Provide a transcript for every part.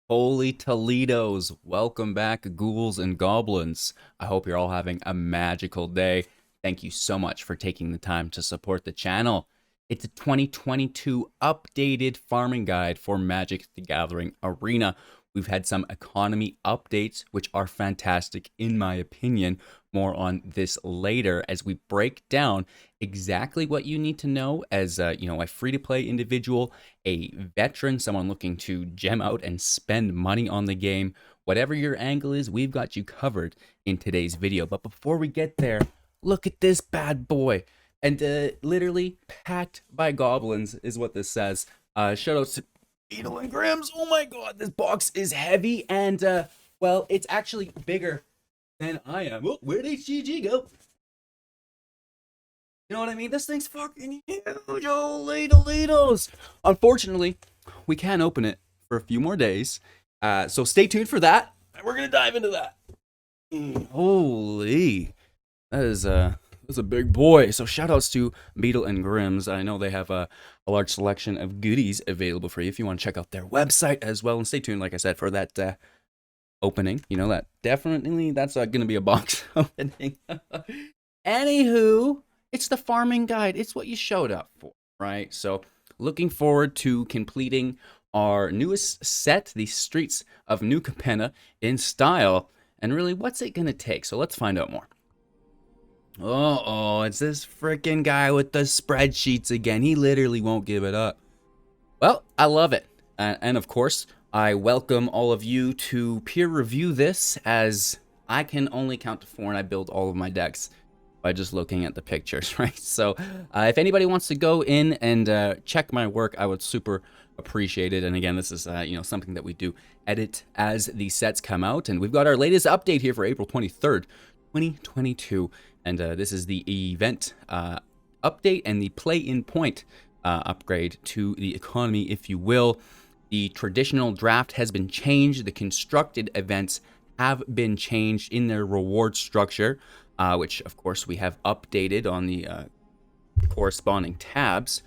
Holy Toledos, welcome back, ghouls and goblins. I hope you're all having a magical day. Thank you so much for taking the time to support the channel. It's a 2022 updated farming guide for Magic the Gathering Arena. We've had some economy updates, which are fantastic in my opinion. More on this later as we break down exactly what you need to know as a free-to-play individual, a veteran, someone looking to gem out and spend money on the game. Whatever your angle is, we've got you covered in today's video. But before we get there, look at this bad boy. And literally packed by goblins is what this says. Shout out to Beetle and Grims. Oh my god, this box is heavy and, well, it's actually bigger than I am. Oh, where'd HGG go? You know what I mean? This thing's fucking huge. Holy Toledos. Unfortunately, we can't open it for a few more days. So stay tuned for that. And we're going to dive into that. Holy. That's a big boy. So shout outs to Beetle and Grims. I know they have a large selection of goodies available for you if you want to check out their website as well. And stay tuned, like I said, for that opening. You know, that's going to be a box opening. Anywho, it's the farming guide. It's what you showed up for, right? So looking forward to completing our newest set, the Streets of New Capenna in style. And really, what's it going to take? So let's find out more. It's this freaking guy with the spreadsheets again. He literally won't give it up. Well, I love it. And of course, I welcome all of you to peer review this, as I can only count to 4 and I build all of my decks by just looking at the pictures, right? So if anybody wants to go in and check my work, I would super appreciate it. And again, this is something that we do edit as the sets come out. And we've got our latest update here for April 23rd, 2022. And this is the event update and the play-in point upgrade to the economy, if you will. The traditional draft has been changed. The constructed events have been changed in their reward structure, which, of course, we have updated on the corresponding tabs,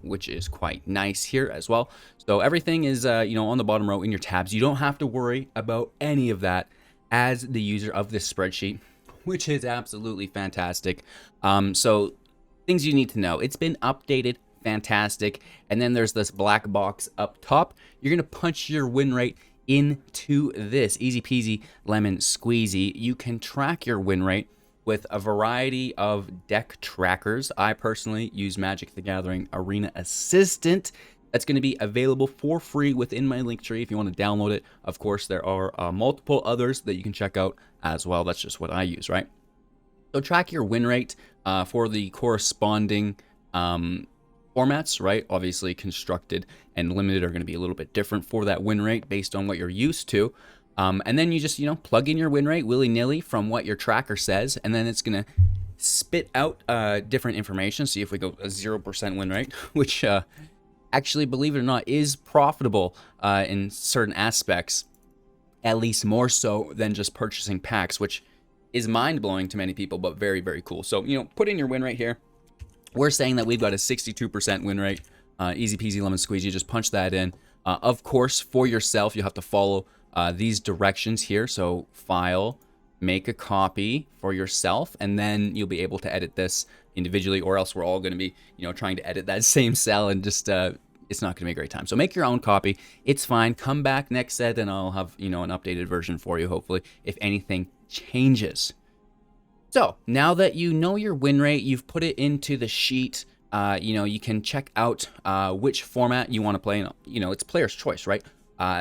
which is quite nice here as well. So everything is, on the bottom row in your tabs. You don't have to worry about any of that as the user of this spreadsheet, which is absolutely fantastic. So things you need to know. It's been updated, fantastic. And then there's this black box up top. You're going to punch your win rate into this. Easy peasy, lemon squeezy. You can track your win rate with a variety of deck trackers. I personally use Magic the Gathering Arena Assistant. That's going to be available for free within my link tree if you want to download it. Of course, there are multiple others that you can check out as well. That's just what I use, right? So track your win rate for the corresponding formats, right? Obviously, constructed and limited are going to be a little bit different for that win rate based on what you're used to. And then you just, plug in your win rate willy-nilly from what your tracker says, and then it's going to spit out different information. See if we go a 0% win rate, which actually, believe it or not, is profitable in certain aspects, at least more so than just purchasing packs, which is mind-blowing to many people, but very, very cool. So, put in your win rate here. We're saying that we've got a 62% win rate. Easy peasy lemon squeezy. Just punch that in. Of course, for yourself, you have to follow these directions here. So file, make a copy for yourself, and then you'll be able to edit this individually, or else we're all going to be, trying to edit that same cell, and just it's not going to be a great time. So make your own copy. It's fine. Come back next set, and I'll have an updated version for you, hopefully, if anything changes. So now that you know your win rate, you've put it into the sheet. You can check out which format you want to play. It's player's choice, right?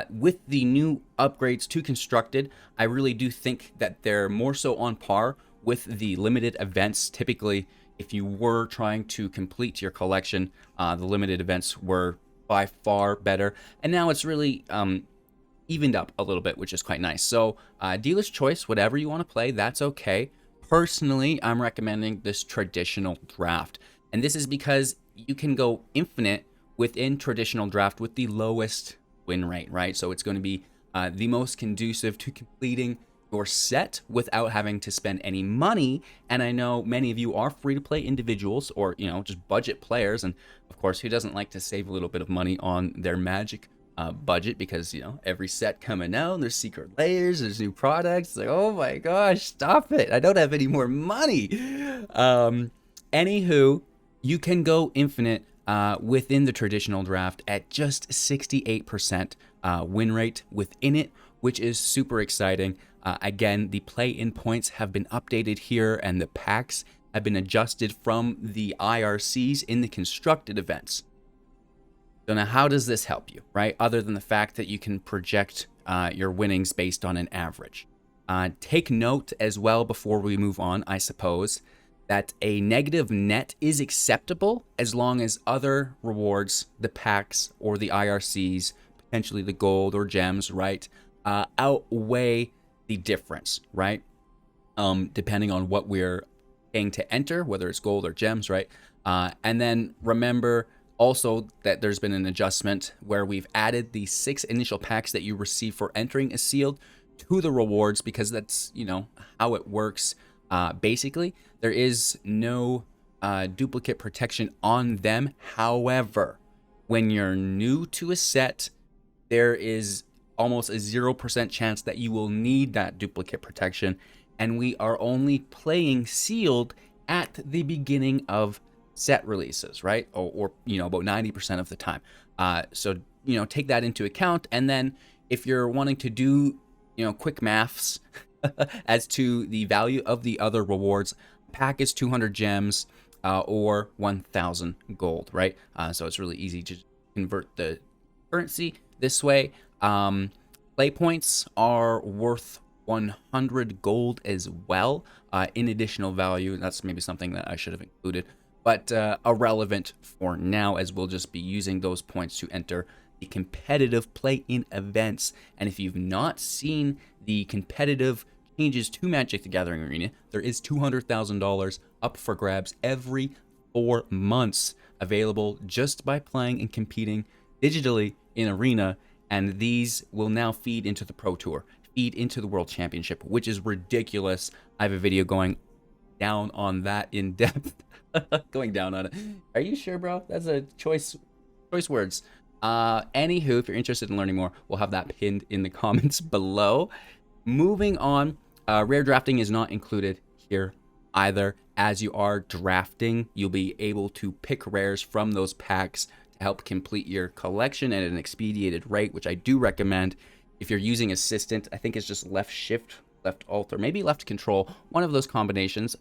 With the new upgrades to constructed, I really do think that they're more so on par with the limited events. Typically, if you were trying to complete your collection, the limited events were by far better. And now it's really evened up a little bit, which is quite nice. So dealer's choice, whatever you want to play, that's okay. Personally, I'm recommending this traditional draft. And this is because you can go infinite within traditional draft with the lowest win rate, right? So it's going to be the most conducive to completing your set without having to spend any money. And I know many of you are free-to-play individuals, or just budget players, and of course, who doesn't like to save a little bit of money on their Magic budget because, you know, every set coming out, there's secret layers, there's new products. It's like, oh my gosh, stop it. I don't have any more money. Anywho, you can go infinite within the traditional draft at just 68% win rate within it, which is super exciting. Again, the play-in points have been updated here, and the packs have been adjusted from the IRCs in the constructed events. So now how does this help you, right? Other than the fact that you can project your winnings based on an average. Take note as well before we move on, I suppose, that a negative net is acceptable as long as other rewards, the packs or the IRCs, potentially the gold or gems, right, outweigh the difference, right? Depending on what we're paying to enter, whether it's gold or gems, right? And then remember also that there's been an adjustment where we've added the 6 initial packs that you receive for entering a sealed to the rewards, because that's, you know, how it works. Basically, there is no duplicate protection on them. However, when you're new to a set, there is almost a 0% chance that you will need that duplicate protection, and we are only playing sealed at the beginning of set releases, right? Or you know, about 90% of the time. So, you know, take that into account. And then if you're wanting to do, you know, quick maths as to the value of the other rewards, pack is 200 gems or 1,000 gold, right? So it's really easy to convert the currency this way. Play points are worth 100 gold as well in additional value. That's maybe something that I should have included, but irrelevant for now, as we'll just be using those points to enter the competitive play-in events. And if you've not seen the competitive changes to Magic the Gathering Arena, there is $200,000 up for grabs every 4 months, available just by playing and competing digitally in Arena. And these will now feed into the Pro Tour, feed into the World Championship, which is ridiculous. I have a video going down on that in depth. Going down on it. Are you sure, bro? That's a choice words. Anywho, if you're interested in learning more, we'll have that pinned in the comments below. Moving on, rare drafting is not included here either. As you are drafting, you'll be able to pick rares from those packs to help complete your collection at an expedited rate, which I do recommend. If you're using Assistant, I think it's just left shift, left alt, or maybe left control, one of those combinations,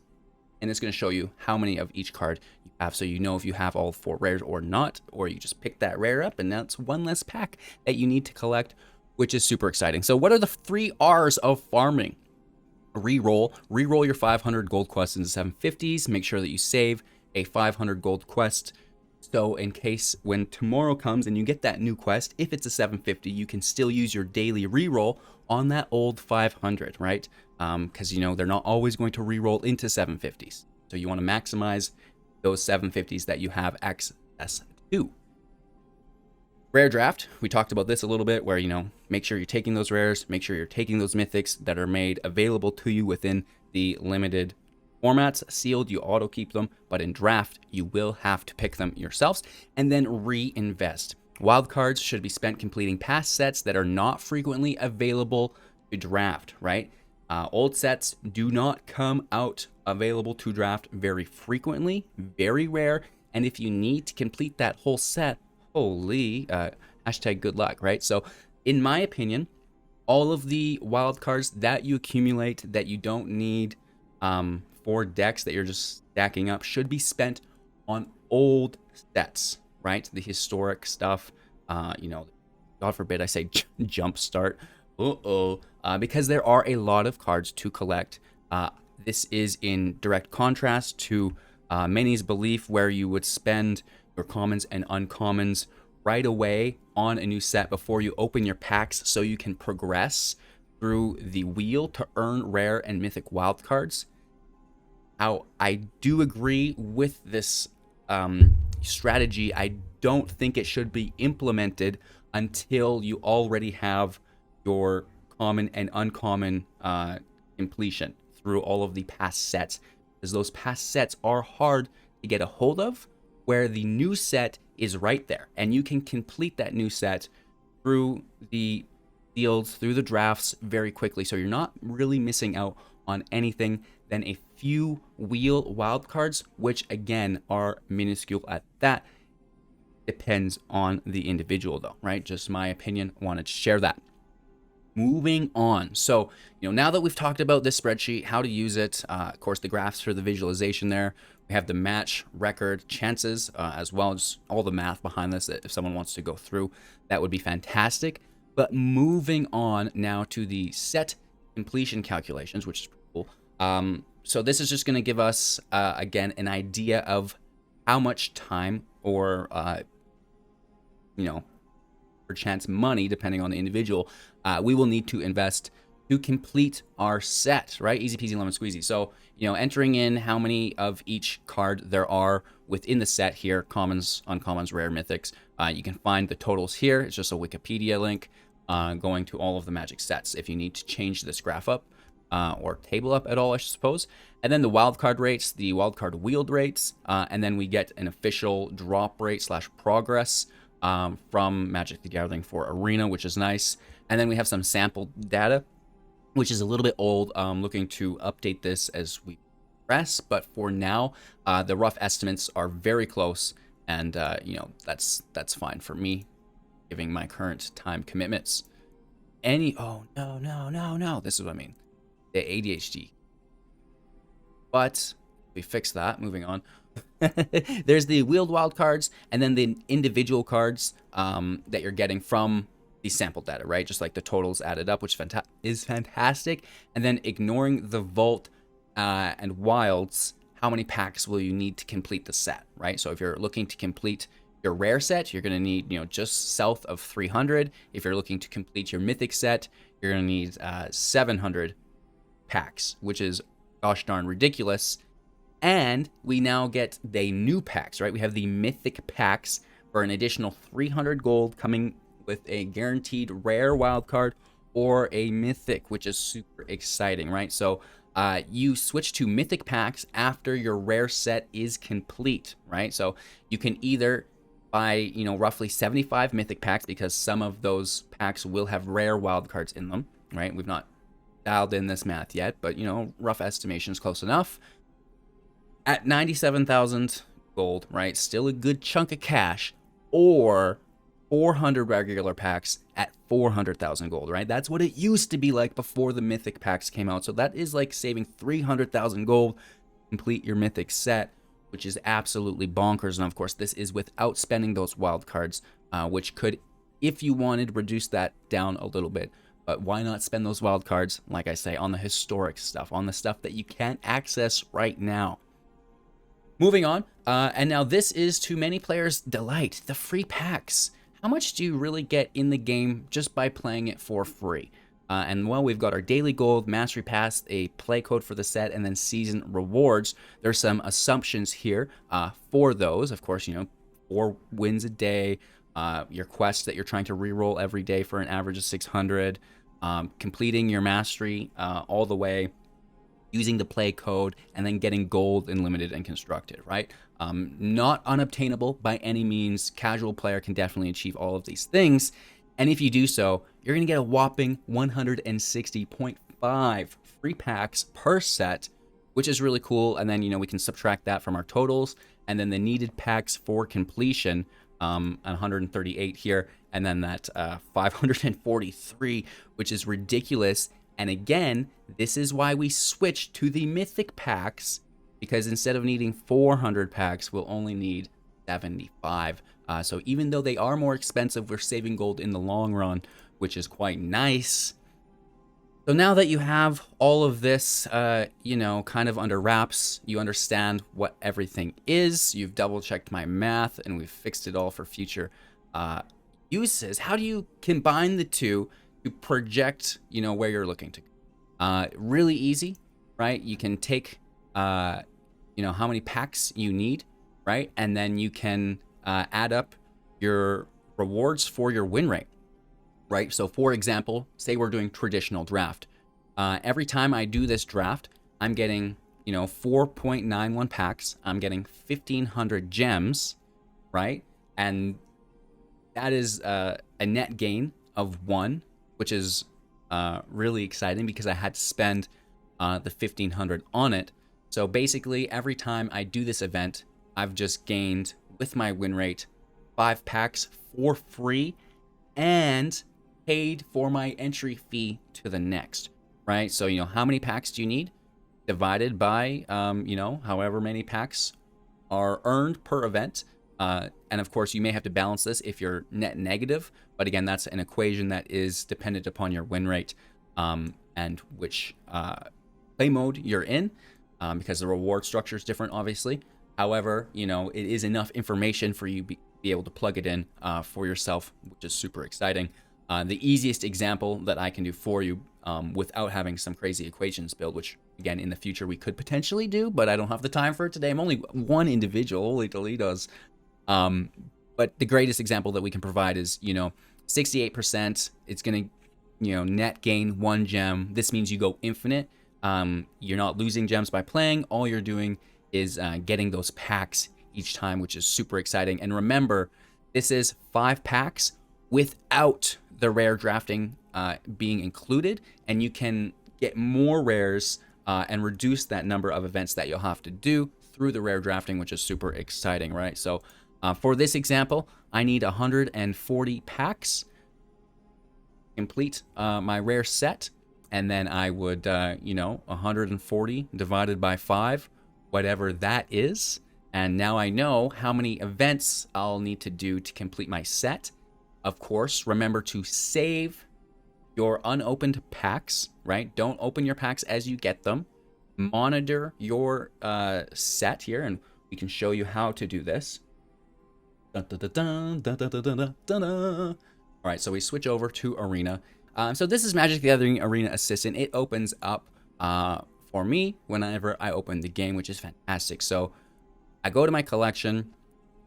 and it's going to show you how many of each card you have, so you know if you have all 4 rares or not, or you just pick that rare up and that's one less pack that you need to collect, which is super exciting. So what are the 3 R's of farming? Reroll your 500 gold quests into 750s. Make sure that you save a 500 gold quest, so in case when tomorrow comes and you get that new quest, if it's a 750, you can still use your daily reroll on that old 500, right? Because, you know, they're not always going to reroll into 750s. So you want to maximize those 750s that you have access to. Rare draft, we talked about this a little bit, where, you know, make sure you're taking those rares, make sure you're taking those mythics that are made available to you within the limited formats. Sealed, you auto keep them, but in draft, you will have to pick them yourselves, and then reinvest. Wildcards should be spent completing past sets that are not frequently available to draft, right? Old sets do not come out available to draft very frequently, very rare, and if you need to complete that whole set, holy, hashtag good luck, right? So in my opinion, all of the wildcards that you accumulate that you don't need for decks that you're just stacking up should be spent on old sets, right? The historic stuff, you know, God forbid I say jump start, because there are a lot of cards to collect. This is in direct contrast to many's belief, where you would spend your commons and uncommons right away on a new set before you open your packs, so you can progress through the wheel to earn rare and mythic wildcards. How I do agree with this strategy. I don't think it should be implemented until you already have your common and uncommon completion through all of the past sets, because those past sets are hard to get a hold of, where the new set is right there, and you can complete that new set through the fields, through the drafts very quickly. So you're not really missing out on anything than a few wheel wildcards, which again are minuscule at that. Depends on the individual though, right? Just my opinion. Wanted to share that. Moving on. So, now that we've talked about this spreadsheet, how to use it, of course, the graphs for the visualization there. We have the match record chances, as well as all the math behind this. If someone wants to go through, that would be fantastic. But moving on now to the set completion calculations, which is pretty cool. So this is just going to give us, again, an idea of how much time or, chance money, depending on the individual, we will need to invest to complete our set, right? Easy peasy lemon squeezy. So, entering in how many of each card there are within the set here, commons, uncommons, rare, mythics. You can find the totals here. It's just a Wikipedia link going to all of the Magic sets if you need to change this graph up or table up at all, I suppose. And then the wildcard rates, the wildcard wheeled rates, and then we get an official drop rate / progress from Magic the Gathering for Arena, which is nice. And then we have some sample data, which is a little bit old. Looking to update this as we progress, but for now, the rough estimates are very close, and that's fine for me, giving my current time commitments. Oh no, this is what I mean, the ADHD. But we fixed that. Moving on. There's the wheeled wild cards, and then the individual cards that you're getting from the sample data, right? Just like the totals added up, which is fantastic. And then ignoring the vault and wilds, how many packs will you need to complete the set, right? So if you're looking to complete your rare set, you're going to need, just south of 300. If you're looking to complete your mythic set, you're going to need 700 packs, which is gosh darn ridiculous. And we now get the new packs, right? We have the mythic packs for an additional 300 gold, coming with a guaranteed rare wildcard or a mythic, which is super exciting, right? So you switch to mythic packs after your rare set is complete, right? So you can either buy, roughly 75 mythic packs, because some of those packs will have rare wildcards in them, right? We've not dialed in this math yet, but, rough estimation is close enough. At 97,000 gold, right? Still a good chunk of cash, or 400 regular packs at 400,000 gold, right? That's what it used to be like before the mythic packs came out. So that is like saving 300,000 gold, complete your mythic set, which is absolutely bonkers. And of course, this is without spending those wild cards, which could, if you wanted, reduce that down a little bit. But why not spend those wild cards, like I say, on the historic stuff, on the stuff that you can't access right now? Moving on, and now this is to many players' delight, the free packs. How much do you really get in the game just by playing it for free? And well, we've got our daily gold, mastery pass, a play code for the set, and then season rewards. There's some assumptions here for those. Of course, 4 wins a day, your quests that you're trying to reroll every day for an average of 600, completing your mastery all the way, using the play code, and then getting gold in limited and constructed, right? Not unobtainable by any means. Casual player can definitely achieve all of these things. And if you do so, you're going to get a whopping 160.5 free packs per set, which is really cool. And then, we can subtract that from our totals, and then the needed packs for completion, 138 here, and then that 543, which is ridiculous. And again, this is why we switched to the mythic packs, because instead of needing 400 packs, we'll only need 75. So even though they are more expensive, we're saving gold in the long run, which is quite nice. So now that you have all of this, kind of under wraps, you understand what everything is. You've double checked my math, and we've fixed it all for future uses. How do you combine the two to project, where you're looking to go? Really easy, right? You can take, how many packs you need, right? And then you can add up your rewards for your win rate, right? So for example, say we're doing traditional draft. Every time I do this draft, I'm getting, 4.91 packs. I'm getting 1,500 gems, right? And that is a net gain of 1, which is really exciting because I had to spend the 1500 on it. So basically, every time I do this event, I've just gained, with my win rate, 5 packs for free and paid for my entry fee to the next, right? So, how many packs do you need? Divided by, however many packs are earned per event. And of course, you may have to balance this if you're net negative. But again, that's an equation that is dependent upon your win rate and which play mode you're in, because the reward structure is different, obviously. However, it is enough information for you to be able to plug it in for yourself, which is super exciting. The easiest example that I can do for you without having some crazy equations build, which again in the future we could potentially do, but I don't have the time for it today. I'm only one individual, holy Toledos. But the greatest example that we can provide is 68%. It's gonna net gain 1 gem. This means you go infinite. You're not losing gems by playing. All you're doing is getting those packs each time, which is super exciting. And remember, this is 5 packs without the rare drafting being included, and you can get more rares and reduce that number of events that you'll have to do through the rare drafting, which is super exciting, right? So for this example, I need 140 packs to complete my rare set, and then I would 140 divided by 5, whatever that is. And now I know how many events I'll need to do to complete my set. Of course, remember to save your unopened packs, right? Don't open your packs as you get them. Monitor your set here, and we can show you how to do this. All right, so we switch over to Arena. So this is Magic the Gathering Arena Assistant. It opens up for me whenever I open the game, which is fantastic. So I go to my collection,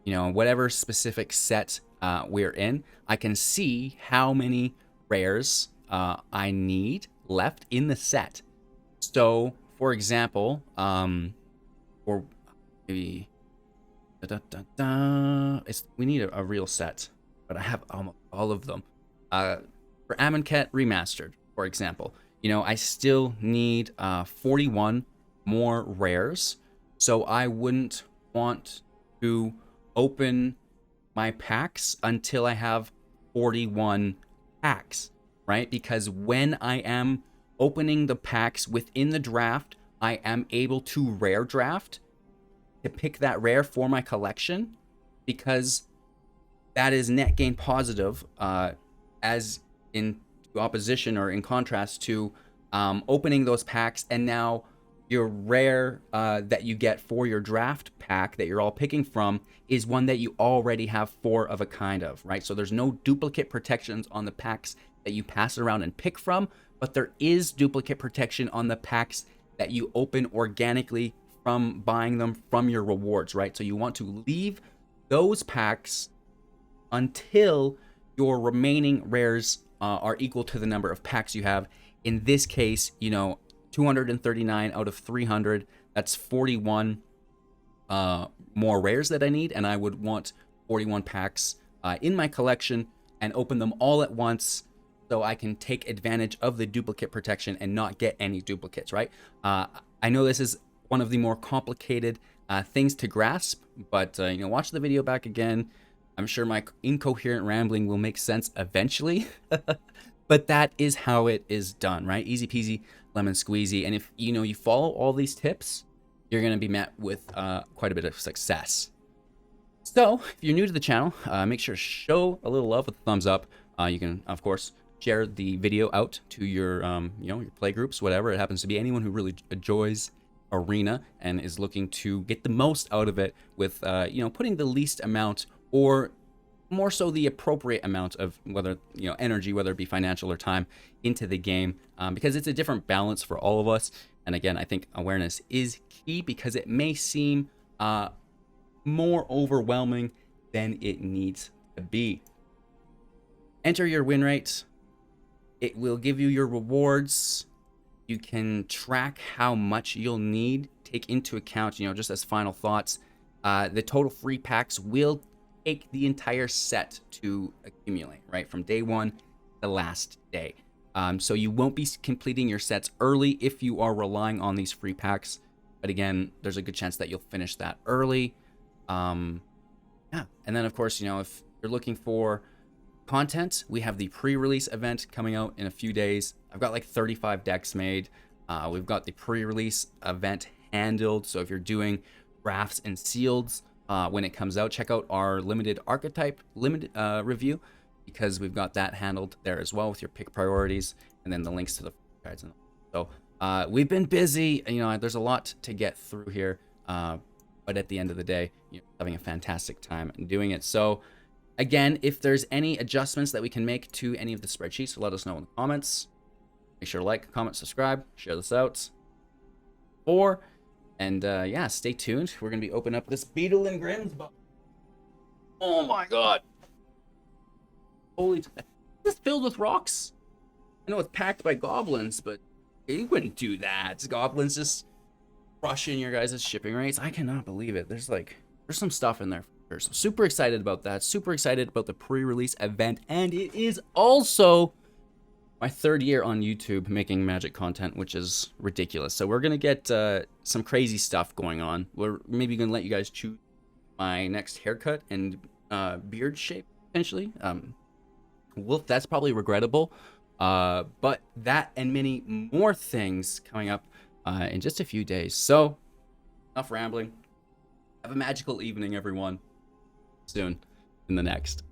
whatever specific set we're in. I can see how many rares I need left in the set. So, for example, or maybe we need a real set, but I have almost all of them. For Amonkhet Remastered, for example, I still need 41 more rares, so I wouldn't want to open my packs until I have 41 packs, right? Because when I am opening the packs within the draft, I am able to rare draft to pick that rare for my collection, because that is net gain positive, as in opposition or in contrast to opening those packs, and now your rare that you get for your draft pack that you're all picking from is one that you already have 4 of a kind of, right? So there's no duplicate protections on the packs that you pass around and pick from, but there is duplicate protection on the packs that you open organically from buying them from your rewards, right? So you want to leave those packs until your remaining rares are equal to the number of packs you have. In this case, 239 out of 300, that's 41 more rares that I need, and I would want 41 packs in my collection and open them all at once so I can take advantage of the duplicate protection and not get any duplicates, right? I know this is one of the more complicated things to grasp, but watch the video back again. I'm sure my incoherent rambling will make sense eventually, but that is how it is done, right? Easy peasy, lemon squeezy. And if you follow all these tips, you're going to be met with quite a bit of success. So if you're new to the channel, make sure to show a little love with a thumbs up. You can, of course, share the video out to your your play groups, whatever it happens to be. Anyone who really enjoys Arena and is looking to get the most out of it with putting the least amount, or more so the appropriate amount of energy, whether it be financial or time, into the game, because it's a different balance for all of us. And again, I think awareness is key, because it may seem more overwhelming than it needs to be. Enter your win rate. It will give you your rewards. You can track how much you'll need. Take into account, just as final thoughts, the total free packs will take the entire set to accumulate, right? From day one to the last day. So you won't be completing your sets early if you are relying on these free packs. But again, there's a good chance that you'll finish that early. Yeah, and then of course, you know, if you're looking for content, we have the pre-release event coming out in a few days. I've got like 35 decks made. We've got the pre-release event handled. So if you're doing drafts and sealeds when it comes out, check out our limited archetype review, because we've got that handled there as well with your pick priorities and then the links to the guides. So we've been busy. You know, there's a lot to get through here, but at the end of the day, you're having a fantastic time doing it. So again, if there's any adjustments that we can make to any of the spreadsheets, let us know in the comments. Make sure to like, comment, subscribe, share this out. And yeah, stay tuned. We're gonna be opening up this Beetle and Grimm's box. Oh my god! Holy, is this filled with rocks? I know it's packed by goblins, but you wouldn't do that. Goblins just crushing your guys' shipping rates. I cannot believe it. There's some stuff in there. So super excited about that. Super excited about the pre-release event, and it is also my 3rd year on YouTube making Magic content, which is ridiculous. So we're gonna get some crazy stuff going on. We're maybe gonna let you guys choose my next haircut and beard shape potentially. That's probably regrettable, but that and many more things coming up in just a few days. So enough rambling. Have a magical evening, everyone. Soon in the next.